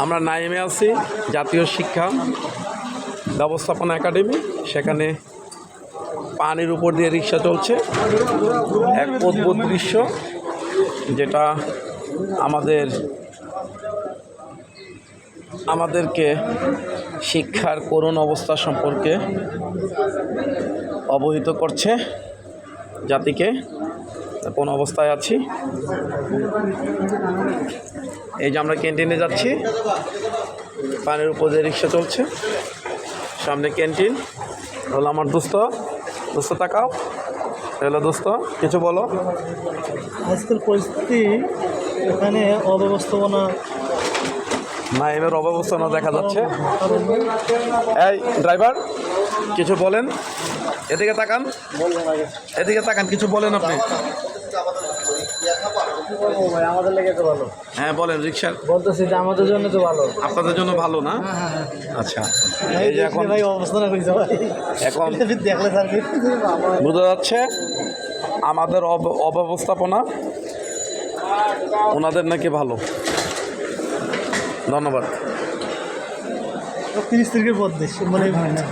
আমরা নাইমে আছি জাতীয় শিক্ষা ব্যবস্থাপনা একাডেমি। সেখানে পানির উপর দিয়ে রিক্সা চলছে, এক অদ্ভুত দৃশ্য যেটা আমাদেরকে শিক্ষার করুণ অবস্থা সম্পর্কে অবহিত করছে জাতিকে কোন অবস্থায় আছি। এই যে আমরা ক্যান্টিনে যাচ্ছি, পানির উপর দিয়ে রিক্সা চলছে, সামনে ক্যান্টিন। হলো আমার দোস্ত তাকাও, হ্যালো দোস্ত, কিছু বলো। আজকের পরিস্থিতি এখানে অব্যবস্থাপনা, নাইমের অব্যবস্থাপনা দেখা যাচ্ছে। এই ড্রাইভার কিছু বলেন, এদিকে তাকান, কিছু বলেন আপনি। আমাদের লেগে তো ভালো। হ্যাঁ বলেন। রিক্সার বলতেছি যে আমাদের জন্য তো ভালো, আপনাদের জন্য ভালো না? আচ্ছা, এই যে এখন ভাই অবস্থানা করেছে ভাই, এখন দেখলে স্যার বোঝা যাচ্ছে আমাদের অব্যবস্থাপনা ওনাদের নাকি ভালো। ধন্যবাদ। 30 তারিখের পর দেশ মনে হয় না।